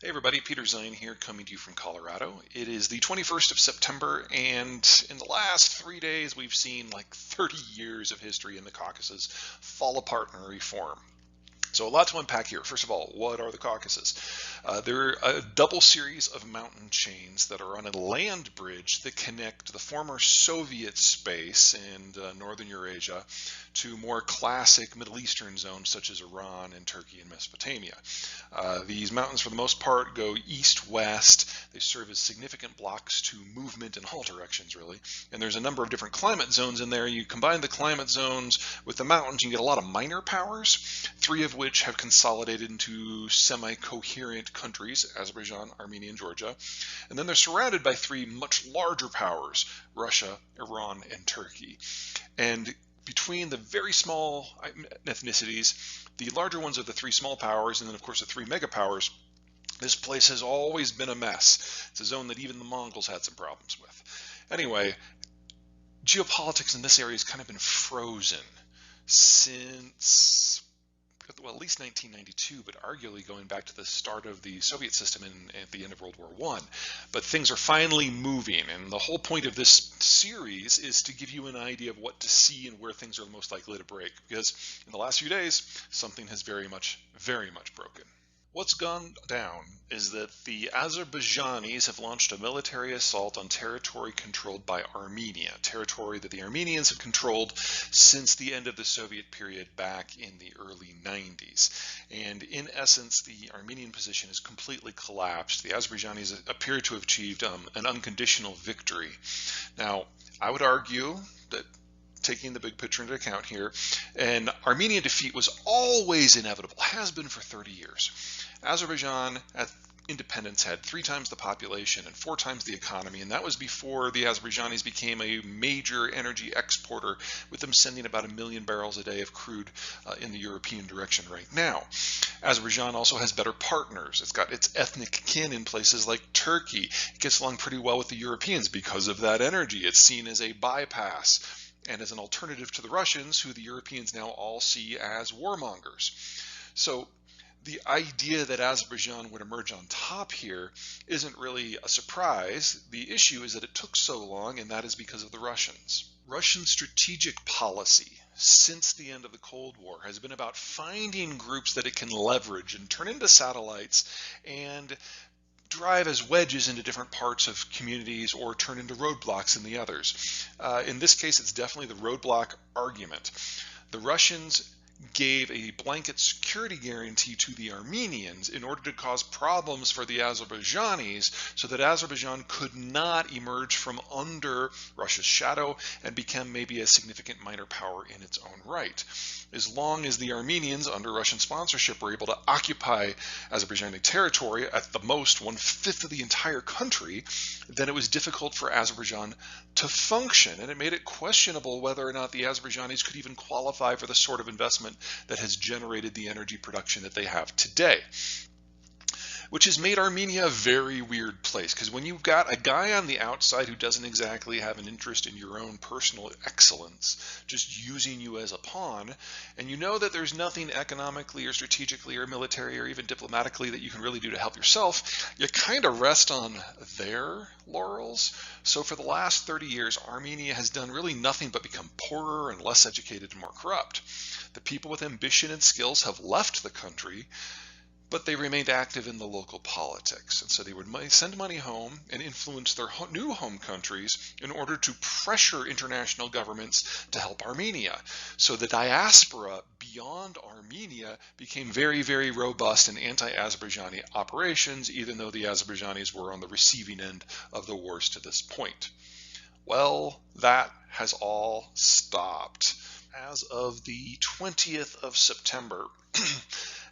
Hey everybody, Peter Zeihan here, coming to you from Colorado. It is the 21st of September, and in the last 3 days we've seen like 30 years of history in the Caucasus fall apart and reform. So a lot to unpack here. First of all, what are the Caucasus? They're a double series of mountain chains that are on a land bridge that connect the former Soviet space and northern Eurasia to more classic Middle Eastern zones such as Iran and Turkey and Mesopotamia. These mountains, for the most part, go east-west. They serve as significant blocks to movement in all directions, really. And there's a number of different climate zones in there. You combine the climate zones with the mountains, you get a lot of minor powers, three of which have consolidated into semi-coherent countries: Azerbaijan, Armenia, and Georgia. And then they're surrounded by three much larger powers: Russia, Iran, and Turkey. And between the very small ethnicities, the larger ones are the three small powers, and then of course the three mega powers, this place has always been a mess. It's a zone that even the Mongols had some problems with. Anyway, geopolitics in this area has kind of been frozen since, well, at least 1992, but arguably going back to the start of the Soviet system at the end of World War I. But things are finally moving, and the whole point of this series is to give you an idea of what to see and where things are most likely to break, because in the last few days, something has very much broken. What's gone down is that the Azerbaijanis have launched a military assault on territory controlled by Armenia, territory that the Armenians have controlled since the end of the Soviet period back in the early 90s. And in essence, the Armenian position has completely collapsed. The Azerbaijanis appear to have achieved an unconditional victory. Now, I would argue that, taking the big picture into account here, an Armenian defeat was always inevitable, has been for 30 years. Azerbaijan at independence had 3 times the population and 4 times the economy, and that was before the Azerbaijanis became a major energy exporter, with them sending about 1 million barrels a day of crude in the European direction right now. Azerbaijan also has better partners. It's got its ethnic kin in places like Turkey. It gets along pretty well with the Europeans because of that energy. It's seen as a bypass and as an alternative to the Russians, who the Europeans now all see as warmongers. So the idea that Azerbaijan would emerge on top here isn't really a surprise. The issue is that it took so long, and that is because of the Russians. Russian strategic policy since the end of the Cold War has been about finding groups that it can leverage and turn into satellites and drive as wedges into different parts of communities or turn into roadblocks in the others. In this case, it's definitely the roadblock argument. The Russians gave a blanket security guarantee to the Armenians in order to cause problems for the Azerbaijanis, so that Azerbaijan could not emerge from under Russia's shadow and become maybe a significant minor power in its own right. As long as the Armenians, under Russian sponsorship, were able to occupy Azerbaijani territory, at the most 1/5 of the entire country, then it was difficult for Azerbaijan to function, and it made it questionable whether or not the Azerbaijanis could even qualify for the sort of investment that has generated the energy production that they have today. Which has made Armenia a very weird place, because when you've got a guy on the outside who doesn't exactly have an interest in your own personal excellence, just using you as a pawn, and you know that there's nothing economically or strategically or military or even diplomatically that you can really do to help yourself, you kind of rest on their laurels. So for the last 30 years, Armenia has done really nothing but become poorer and less educated and more corrupt. The people with ambition and skills have left the country, but they remained active in the local politics. And so they would send money home and influence their new home countries in order to pressure international governments to help Armenia. So the diaspora beyond Armenia became very, very robust in anti-Azerbaijani operations, even though the Azerbaijanis were on the receiving end of the wars to this point. Well, that has all stopped. As of the 20th of September,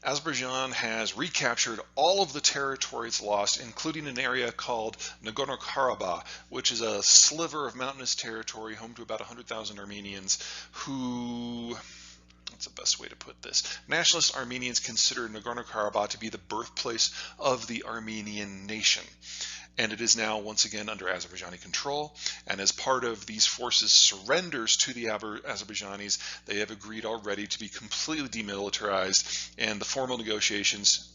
Azerbaijan has recaptured all of the territories lost, including an area called Nagorno-Karabakh, which is a sliver of mountainous territory home to about 100,000 Armenians who, what's the best way to put this? Nationalist Armenians consider Nagorno-Karabakh to be the birthplace of the Armenian nation. And it is now once again under Azerbaijani control. And as part of these forces' surrenders to the Azerbaijanis, they have agreed already to be completely demilitarized, and the formal negotiations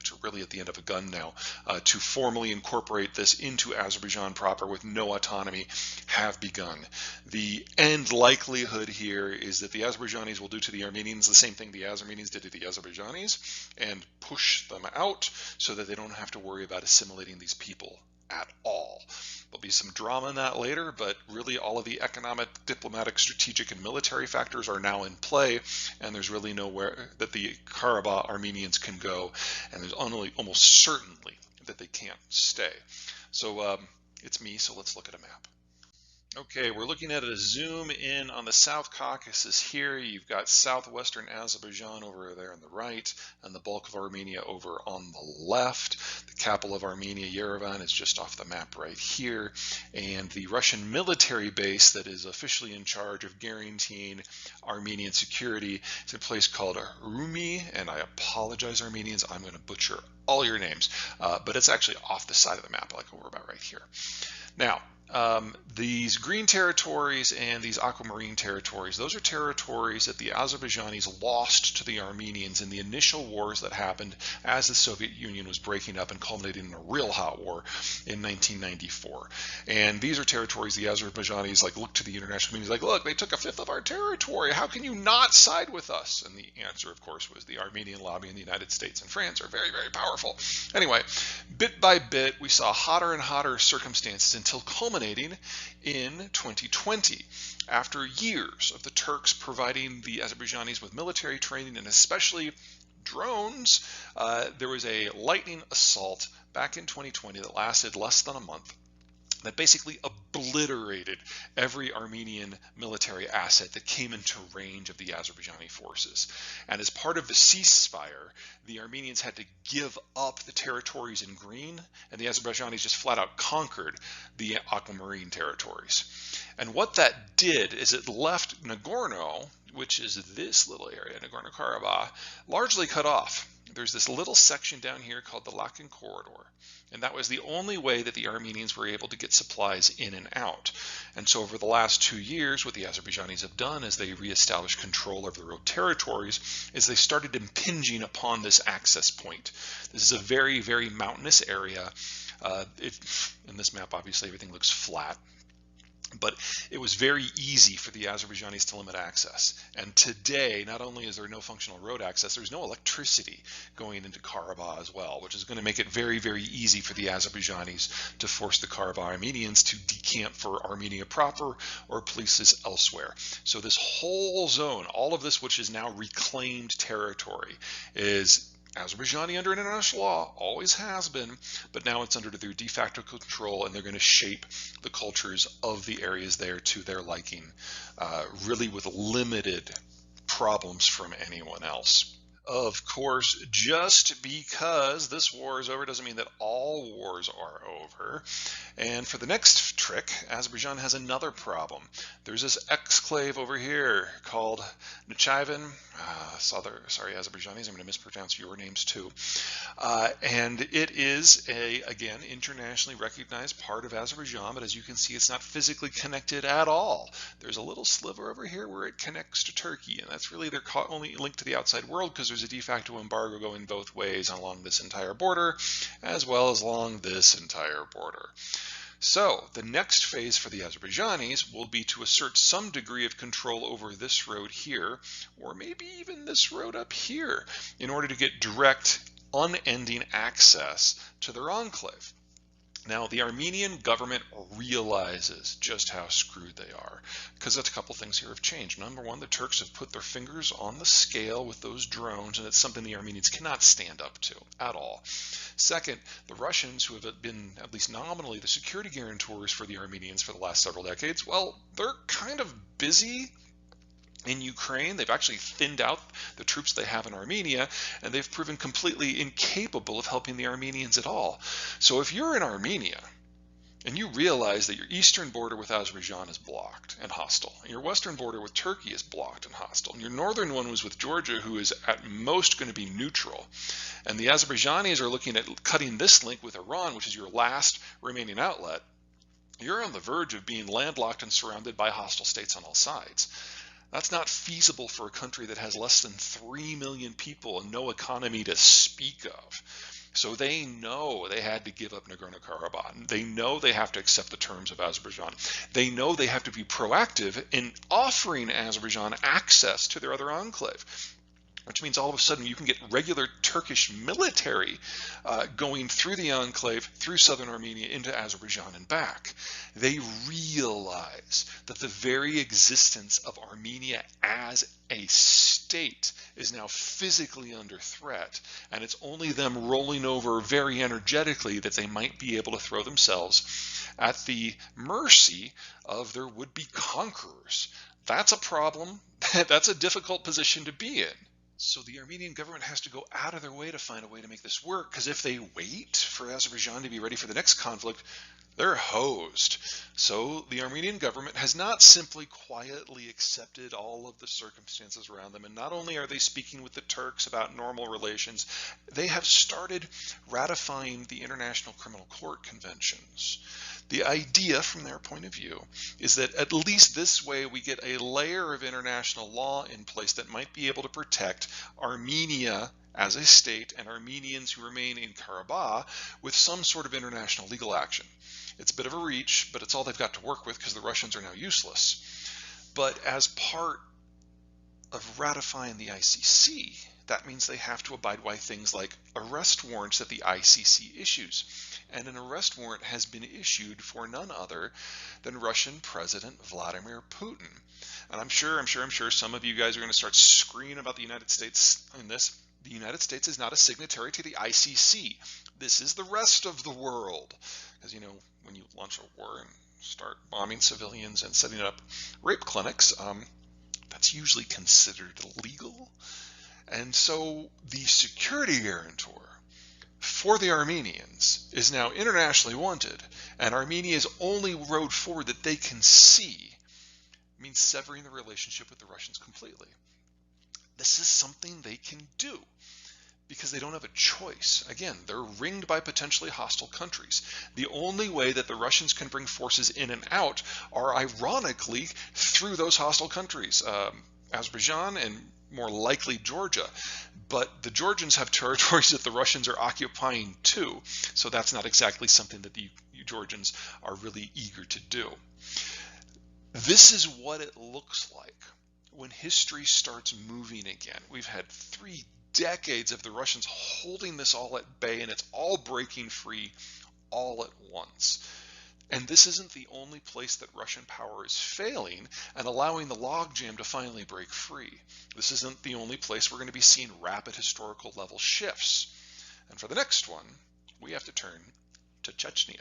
which are really at the end of a gun now, to formally incorporate this into Azerbaijan proper with no autonomy have begun. The end likelihood here is that the Azerbaijanis will do to the Armenians the same thing the Armenians did to the Azerbaijanis and push them out so that they don't have to worry about assimilating these people at all. There'll be some drama in that later, but really all of the economic, diplomatic, strategic, and military factors are now in play, and there's really nowhere that the Karabakh Armenians can go, and there's almost certainly that they can't stay. So it's me, so let's look at a map. Okay, we're looking at a zoom in on the South Caucasus here. You've got southwestern Azerbaijan over there on the right, and the bulk of Armenia over on the left. The capital of Armenia, Yerevan, is just off the map right here. And the Russian military base that is officially in charge of guaranteeing Armenian security is a place called Rumi, and I apologize, Armenians, I'm going to butcher all your names, but it's actually off the side of the map, like over about right here. Now, these green territories and these aquamarine territories, those are territories that the Azerbaijanis lost to the Armenians in the initial wars that happened as the Soviet Union was breaking up and culminating in a real hot war in 1994. And these are territories the Azerbaijanis look to the international community like, look, they took a fifth of our territory. How can you not side with us? And the answer, of course, was the Armenian lobby in the United States and France are very, very powerful. Anyway, bit by bit, we saw hotter and hotter circumstances until culminating in 2020, after years of the Turks providing the Azerbaijanis with military training and especially drones. There was a lightning assault back in 2020 that lasted less than a month that basically obliterated every Armenian military asset that came into range of the Azerbaijani forces. And as part of the ceasefire, the Armenians had to give up the territories in green, and the Azerbaijanis just flat out conquered the aquamarine territories. And what that did is it left Nagorno, which is this little area, Nagorno-Karabakh, largely cut off. There's this little section down here called the Lakan Corridor, and that was the only way that the Armenians were able to get supplies in and out. And so over the last 2 years, what the Azerbaijanis have done as they reestablished control over their own territories is they started impinging upon this access point. This is a very, very mountainous area. In this map, obviously, everything looks flat. But it was very easy for the Azerbaijanis to limit access. And today, not only is there no functional road access, there's no electricity going into Karabakh as well, which is going to make it very, very easy for the Azerbaijanis to force the Karabakh Armenians to decamp for Armenia proper or places elsewhere. So this whole zone, all of this which is now reclaimed territory, is Azerbaijani under international law, always has been, but now it's under their de facto control, and they're going to shape the cultures of the areas there to their liking, really with limited problems from anyone else. Of course, just because this war is over doesn't mean that all wars are over. And for the next trick, Azerbaijan has another problem. There's this exclave over here called Nakhchivan. Sorry, Azerbaijanis, I'm going to mispronounce your names too. And it is again, internationally recognized part of Azerbaijan, but as you can see, it's not physically connected at all. There's a little sliver over here where it connects to Turkey, and that's really their only link to the outside world, because there's a de facto embargo going both ways along this entire border, as well as along this entire border. So the next phase for the Azerbaijanis will be to assert some degree of control over this road here, or maybe even this road up here, in order to get direct, unending access to their enclave. Now, the Armenian government realizes just how screwed they are, because a couple things here have changed. Number one, the Turks have put their fingers on the scale with those drones, and it's something the Armenians cannot stand up to at all. Second, the Russians, who have been at least nominally the security guarantors for the Armenians for the last several decades, well, they're kind of busy in Ukraine. They've actually thinned out the troops they have in Armenia, and they've proven completely incapable of helping the Armenians at all. So if you're in Armenia and you realize that your eastern border with Azerbaijan is blocked and hostile, and your western border with Turkey is blocked and hostile, and your northern one was with Georgia, who is at most going to be neutral, and the Azerbaijanis are looking at cutting this link with Iran, which is your last remaining outlet, you're on the verge of being landlocked and surrounded by hostile states on all sides. That's not feasible for a country that has less than 3 million people and no economy to speak of. So they know they had to give up Nagorno-Karabakh. They know they have to accept the terms of Azerbaijan. They know they have to be proactive in offering Azerbaijan access to their other enclave, which means all of a sudden you can get regular Turkish military going through the enclave, through southern Armenia, into Azerbaijan and back. They realize that the very existence of Armenia as a state is now physically under threat, and it's only them rolling over very energetically that they might be able to throw themselves at the mercy of their would-be conquerors. That's a problem. That's a difficult position to be in. So the Armenian government has to go out of their way to find a way to make this work, because if they wait for Azerbaijan to be ready for the next conflict, they're hosed. So the Armenian government has not simply quietly accepted all of the circumstances around them, and not only are they speaking with the Turks about normal relations, they have started ratifying the International Criminal Court conventions. The idea from their point of view is that at least this way we get a layer of international law in place that might be able to protect Armenia as a state and Armenians who remain in Karabakh with some sort of international legal action. It's a bit of a reach, but it's all they've got to work with because the Russians are now useless. But as part of ratifying the ICC, that means they have to abide by things like arrest warrants that the ICC issues. And an arrest warrant has been issued for none other than Russian President Vladimir Putin. And I'm sure some of you guys are going to start screaming about the United States in this. The United States is not a signatory to the ICC. This is the rest of the world. Because, you know, when you launch a war and start bombing civilians and setting up rape clinics, that's usually considered illegal. And so the security guarantor for the Armenians is now internationally wanted, and Armenia's only road forward that they can see means severing the relationship with the Russians completely. This is something they can do because they don't have a choice. Again, they're ringed by potentially hostile countries. The only way that the Russians can bring forces in and out are ironically through those hostile countries, Azerbaijan and more likely Georgia. But the Georgians have territories that the Russians are occupying too, so that's not exactly something that the Georgians are really eager to do. This is what it looks like when history starts moving again. We've had 3 decades of the Russians holding this all at bay, and it's all breaking free all at once. And this isn't the only place that Russian power is failing and allowing the logjam to finally break free. This isn't the only place we're going to be seeing rapid historical level shifts. And for the next one, we have to turn to Chechnya.